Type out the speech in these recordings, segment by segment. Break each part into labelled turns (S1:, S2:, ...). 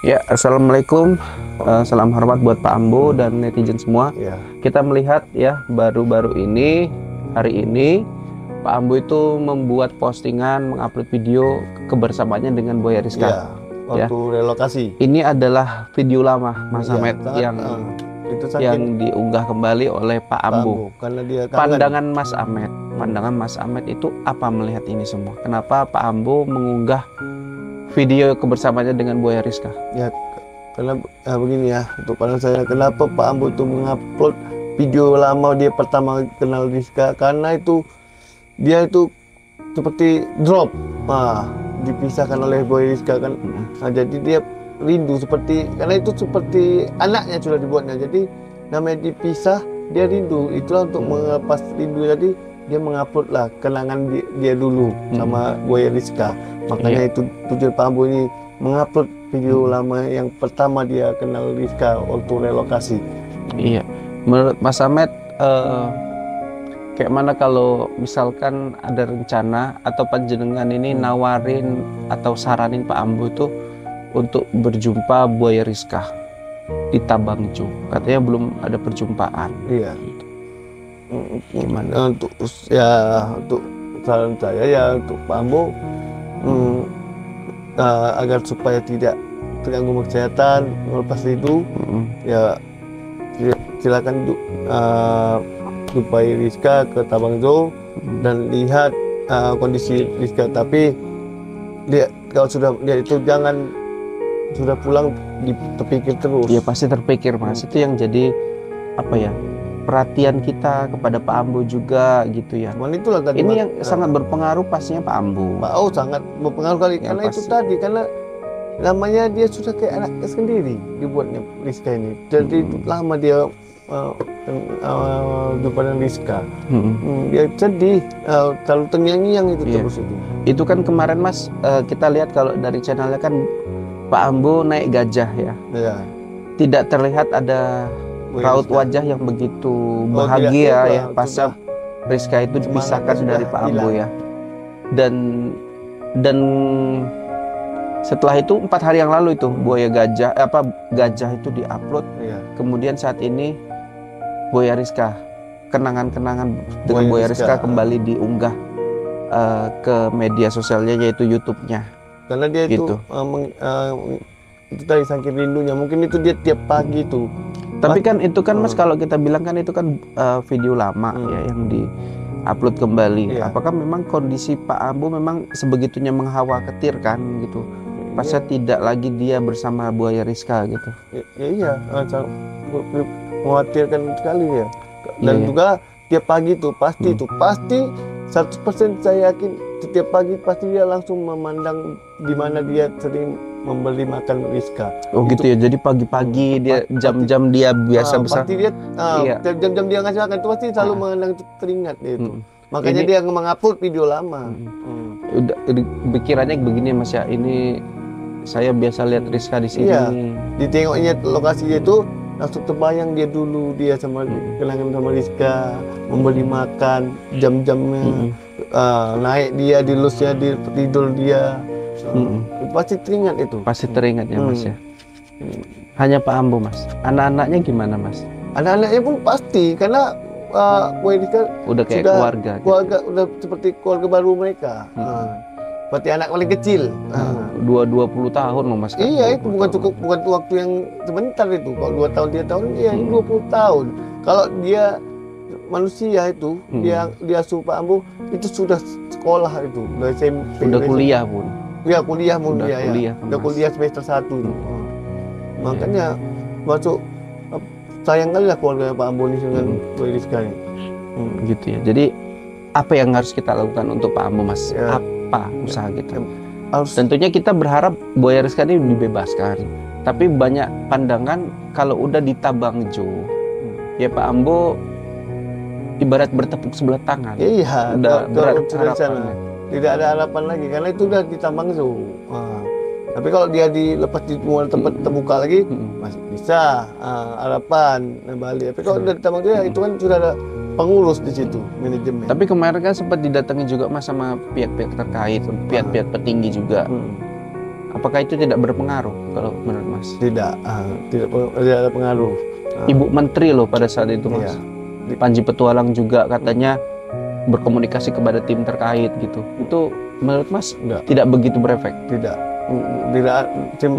S1: Ya, assalamualaikum. Salam hormat buat Pak Ambo dan netizen semua.
S2: Ya.
S1: Kita melihat ya baru-baru ini, hari ini Pak Ambo itu membuat postingan, mengupload video kebersamaannya dengan Buaya Rizka.
S2: Ya, waktu relokasi.
S1: Ini adalah video lama Mas
S2: Ya,
S1: Ahmed
S2: sangat, itu
S1: yang diunggah kembali oleh Pak Ambo.
S2: Karena dia
S1: Pandangan Mas Ahmed itu apa melihat ini semua? Kenapa Pak Ambo mengunggah video kebersamaannya dengan Buaya Rizka?
S2: Ya, karena begini ya, untuk pandangan saya, kenapa Pak Ambo itu mengupload video lama dia pertama kenal Rizka? Karena itu dia itu seperti drop, dipisahkan oleh Buaya Rizka kan. Nah, jadi dia rindu karena itu seperti anaknya sudah dibuatnya. Jadi namanya dipisah, dia rindu. Itulah untuk melepas rindu. Jadi dia mengupload lah kenangan dia dulu sama Buaya Rizka. Makanya itu tujuan Pak Ambo ini mengupload video lama yang pertama dia kenal Rizka waktu relokasi.
S1: Iya, menurut Mas Ahmed kayak mana kalau misalkan ada rencana atau panjenengan ini nawarin atau saranin Pak Ambo itu untuk berjumpa Buaya Rizka di Tabangjo? Katanya belum ada perjumpaan.
S2: Iya.
S1: Gimana?
S2: Untuk saran saya ya untuk Pak Ambo, agar supaya tidak terganggu kesehatan, melepas itu, ya silakan jumpai Rizka ke Tabangjo dan lihat kondisi Rizka. Tapi dia kalau dia itu jangan sudah pulang terpikir terus.
S1: Ya pasti terpikir Mas. Itu yang jadi apa ya, perhatian kita kepada Pak Ambo juga gitu ya.
S2: Itulah tadi
S1: ini yang sangat berpengaruh pastinya Pak Ambo.
S2: Sangat berpengaruh kali ya, karena pasti. Itu tadi karena namanya dia sudah kayak anaknya sendiri dibuatnya Rizka ini. Jadi lama dia jumpa dengan Rizka. Dia sedih, terlalu terngiang-ngiang itu terus itu.
S1: Itu kan kemarin Mas, kita lihat kalau dari channelnya kan Pak Ambo naik gajah ya. Tidak terlihat ada raut wajah yang begitu bahagia ya pasca Rizka itu dipisahkan dari Pak Ambo ya. Dan setelah itu 4 hari yang lalu itu gajah itu diupload. Kemudian saat ini Buaya Rizka, kenangan-kenangan dengan Buaya Rizka kembali diunggah ke media sosialnya, yaitu YouTube-nya.
S2: Karena dia
S1: gitu.
S2: Itu tadi saking rindunya, mungkin itu dia tiap pagi itu.
S1: Tapi kan itu kan Mas, kalau kita bilang kan itu kan video lama ya yang di-upload kembali. Apakah memang kondisi Pak Ambo memang sebegitunya mengkhawatir kan gitu? Pasnya tidak lagi dia bersama Buaya Rizka gitu.
S2: Iya, mengkhawatirkan sekali ya. Dan juga tiap pagi itu pasti 100% saya yakin setiap pagi pasti dia langsung memandang di mana dia sering memberi makan Rizka. Oh
S1: gitu ya, jadi pagi-pagi dia jam-jam dia biasa besar.
S2: Pasti dia jam-jam dia ngasih makan itu pasti selalu mengenang, itu teringat itu. Makanya dia mengupload video lama.
S1: Udah pikirannya begini Mas ya, ini saya biasa lihat Rizka di sini.
S2: Iya, ditengoknya lokasinya itu langsung terbayang dia dulu, dia sama kenangan sama Rizka, memberi makan, jam-jamnya, naik dia di lusnya, di tidur dia. Pasti teringat itu.
S1: Pasti teringat ya Mas ya. Hanya Pak Ambo Mas. Anak-anaknya gimana Mas?
S2: Anak-anaknya pun pasti, karena Buaya Rizka
S1: udah kayak keluarga
S2: gitu. Udah seperti keluarga baru mereka. Seperti anak paling kecil.
S1: 20 tahun loh Mas.
S2: Iya, itu bukan waktu yang sebentar itu. Kalau 2 tahun 3 tahun, ya ini 20 tahun. Kalau dia manusia itu, dia asuh Pak Ambo itu sudah sekolah itu, udah SMP.
S1: Udah kuliah pun.
S2: Iya, kuliah pun
S1: udah
S2: dia
S1: kuliah,
S2: udah kuliah semester 1. Makanya masuk sayang kali lah keluarga Pak Ambo ini dengan Buaya Rizka ini.
S1: Gitu ya. Jadi apa yang harus kita lakukan untuk Pak Ambo Mas? Apa usaha kita? Tentunya kita berharap Buaya Rizka ini dibebaskan. Tapi banyak pandangan kalau udah di Tabangjo, ya Pak Ambo ibarat bertepuk sebelah tangan.
S2: Iya,
S1: udah berat harapannya.
S2: Tidak ada harapan lagi karena itu udah di Tabangjo. Tapi kalau dia dilepas di tempat terbuka lagi, masih bisa harapan balik. Tapi kalau udah di Tabangjo ya itu kan sudah ada pengurus di situ, manajemen.
S1: Tapi kemarin kan sempat didatangi juga Mas sama pihak-pihak terkait, pihak-pihak petinggi juga. Apakah itu tidak berpengaruh kalau menurut Mas?
S2: Tidak ada pengaruh.
S1: Ibu Menteri loh pada saat itu Mas.
S2: Iya.
S1: Panji Petualang juga katanya berkomunikasi kepada tim terkait gitu. Itu menurut Mas tidak begitu berefek?
S2: Tidak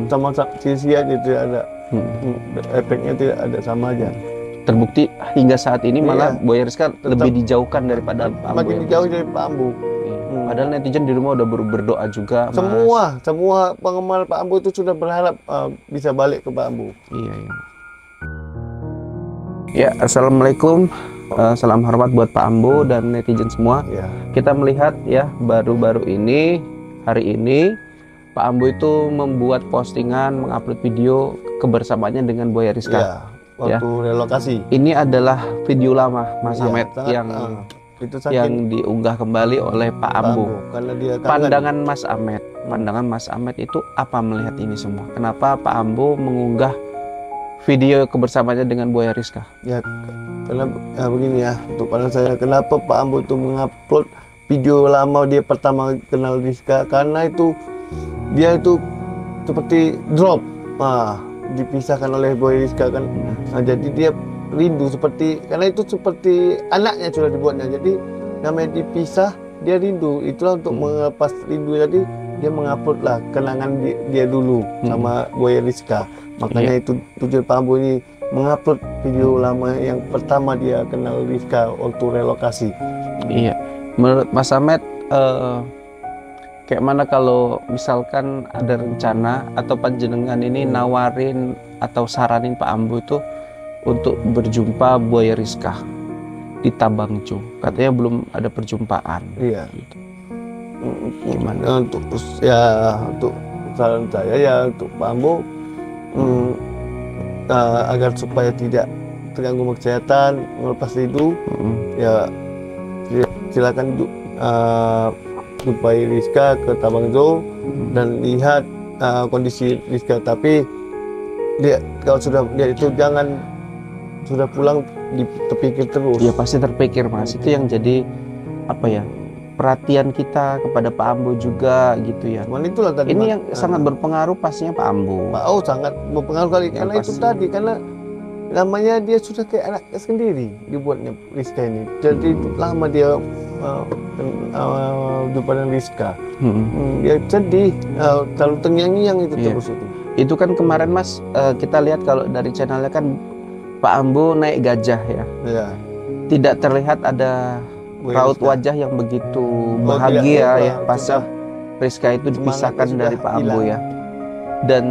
S2: sama sia-sia aja, tidak ada efeknya, tidak ada, sama aja.
S1: Terbukti hingga saat ini malah Buaya Rizka lebih dijauhkan daripada Pak Ambo.
S2: Makin dijauh dari Pak Ambo.
S1: Padahal netizen di rumah udah berdoa juga.
S2: Semua penggemar Pak Ambo itu sudah berharap bisa balik ke Pak Ambo.
S1: Iya. Ya, assalamualaikum. Salam hormat buat Pak Ambo dan netizen semua.
S2: Ya.
S1: Kita melihat ya baru-baru ini, hari ini Pak Ambo itu membuat postingan, mengupload video kebersamaannya dengan Buaya Rizka.
S2: Ya, waktu relokasi.
S1: Ini adalah video lama Mas Ahmed yang diunggah kembali oleh Pak Ambo.
S2: Karena dia
S1: pandangan Mas Ahmed itu apa melihat ini semua? Kenapa Pak Ambo mengunggah video kebersamaannya dengan Buaya Rizka?
S2: Ya, karena begini ya, untuk pandangan saya, kenapa Pak Ambo itu mengupload video lama dia pertama kenal Rizka, karena itu dia itu seperti drop, dipisahkan oleh Buaya Rizka kan. Jadi dia rindu karena itu seperti anaknya sudah dibuatnya, jadi namanya dipisah, dia rindu, itulah untuk melepas rindu, jadi dia mengupload lah kenangan dia dulu sama Buaya Rizka. Makanya itu tujuan Pak Ambo ini mengupload video lama yang pertama dia kenal Rizka waktu relokasi.
S1: Iya, menurut Mas Ahmed kayak mana kalau misalkan ada rencana atau panjenengan ini nawarin atau saranin Pak Ambo itu untuk berjumpa Buaya Rizka di Tabangjo? Katanya belum ada perjumpaan.
S2: Iya.
S1: Gitu.
S2: Gimana? Untuk saran saya ya untuk Pak Ambo, agar supaya tidak terganggu kesehatan, melepas rindu, ya silakan jumpai Rizka ke Tabangjo dan lihat kondisi Rizka. Tapi kalau dia itu jangan sudah pulang terpikir terus.
S1: Ya pasti terpikir Mas, itu yang jadi perhatian kita kepada Pak Ambo juga gitu ya.
S2: Itulah tadi
S1: ini yang sangat berpengaruh pastinya Pak Ambo.
S2: Sangat berpengaruh kali karena itu tadi, karena namanya dia sudah kayak anak sendiri dibuatnya Rizka ini. Jadi lama dia jumpa dengan Rizka. Dia sedih, terlalu terngiang-ngiang itu terus itu.
S1: Itu kan kemarin Mas, kita lihat kalau dari channelnya kan Pak Ambo naik gajah ya. Tidak terlihat ada raut wajah yang begitu bahagia ya pas Rizka itu dipisahkan dari Pak Ambo ya. Dan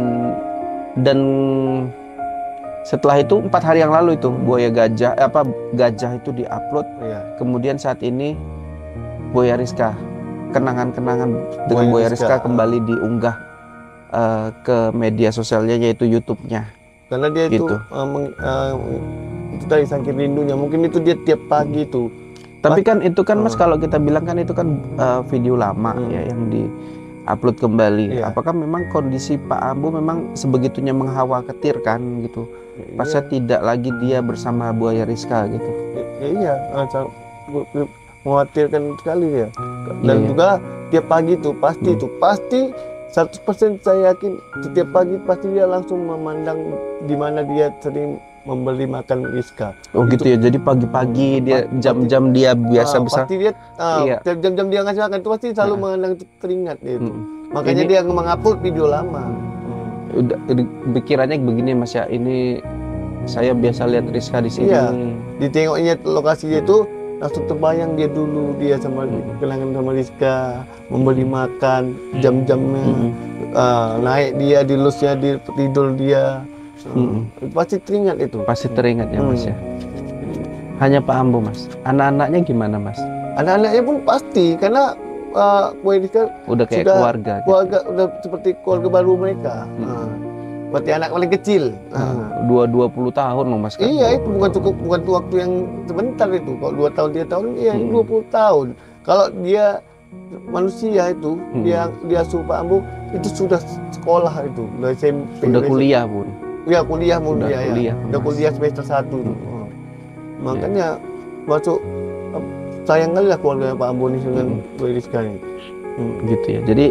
S1: setelah itu 4 hari yang lalu itu gajah itu diupload. Kemudian saat ini Buaya Rizka, kenangan-kenangan dengan Buaya Rizka kembali diunggah ke media sosialnya, yaitu YouTube-nya.
S2: Karena dia
S1: gitu.
S2: Itu tadi saking rindunya, mungkin itu dia tiap pagi itu.
S1: Tapi kan itu kan Mas, kalau kita bilang kan itu kan video lama ya yang di-upload kembali. Apakah memang kondisi Pak Ambo memang sebegitunya mengkhawatirkan gitu? Pasnya tidak lagi dia bersama Buaya Rizka gitu.
S2: Iya, mengkhawatirkan sekali ya. Dan juga tiap pagi itu pasti 100% saya yakin setiap pagi pasti dia langsung memandang di mana dia sering memberi makan Rizka.
S1: Oh gitu ya, jadi pagi-pagi dia jam-jam dia biasa besar.
S2: Pasti dia jam-jam dia ngasih makan itu pasti selalu mengenang, itu teringat dia itu. Makanya dia mengupload video lama.
S1: Udah pikirannya begini Mas ya, ini saya biasa lihat Rizka di sini.
S2: Iya, ditengoknya lokasinya itu langsung terbayang dia dulu, dia sama kenangan sama Rizka, memberi makan, jam-jamnya, naik dia di lusnya, di tidur dia. Pasti teringat itu.
S1: Pasti teringat ya Mas ya. Hanya Pak Ambo Mas. Anak-anaknya gimana Mas?
S2: Anak-anaknya pun pasti, karena Buaya Rizka
S1: udah kayak keluarga gitu.
S2: Udah seperti keluarga baru mereka. Seperti anak paling kecil.
S1: 20 tahun loh Mas kan?
S2: Iya, itu bukan waktu yang sebentar itu. Kalau 2 tahun 3 tahun, iya 20 tahun. Kalau dia manusia itu, dia asuh Pak Ambo itu sudah sekolah itu, udah SMP.
S1: Udah kuliah pun.
S2: Iya, kuliah pun dia ya. Udah
S1: Mas.
S2: kuliah semester 1. Makanya masuk sayang kali lah keluarga Pak Ambo ini dengan Buaya Rizka ini.
S1: Gitu ya. Jadi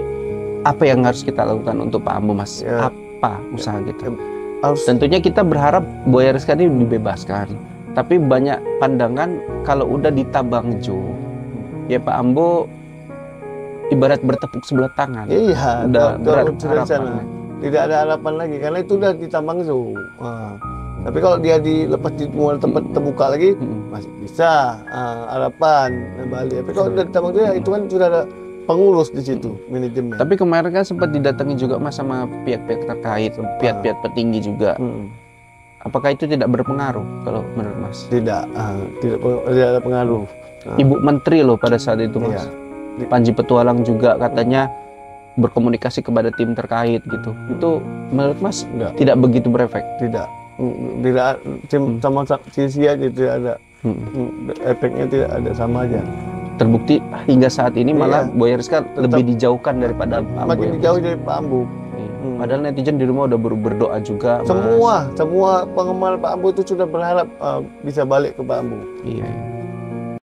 S1: apa yang harus kita lakukan untuk Pak Ambo, Mas?
S2: Ya.
S1: Apa usaha kita?
S2: Harus
S1: Tentunya kita berharap Buaya Rizka ini dibebaskan. Tapi banyak pandangan kalau udah di Tabangjo, ya Pak Ambo ibarat bertepuk sebelah tangan.
S2: iya,
S1: Udah berat
S2: sudah sana.
S1: harapannya.
S2: Tidak ada harapan lagi karena itu udah ditambang zo. Tapi kalau dia dilepas di tempat terbuka lagi masih bisa harapan kembali. Tapi kalau udah ditambang zo ya itu kan sudah ada pengurus di situ, manajemen.
S1: Tapi kemarin kan sempat didatangi juga Mas sama pihak-pihak terkait, pihak-pihak petinggi juga. Apakah itu tidak berpengaruh kalau menurut Mas?
S2: Tidak ada pengaruh.
S1: Ibu Menteri loh pada saat itu, Mas.
S2: Iya.
S1: Panji Petualang juga katanya berkomunikasi kepada tim terkait gitu. Itu menurut Mas
S2: Enggak.
S1: tidak begitu berefek?
S2: Tidak tim sama sisi aja tidak ada efeknya, tidak ada, sama aja.
S1: Terbukti hingga saat ini malah
S2: Iya.
S1: Buaya Rizka lebih dijauhkan daripada Pak Ambo.
S2: Makin
S1: Ya, Mas?
S2: jauh dari Pak Ambo.
S1: Padahal netizen di rumah udah berdoa juga, Mas.
S2: Semua penggemar Pak Ambo itu sudah berharap bisa balik ke Pak Ambo.
S1: Iya.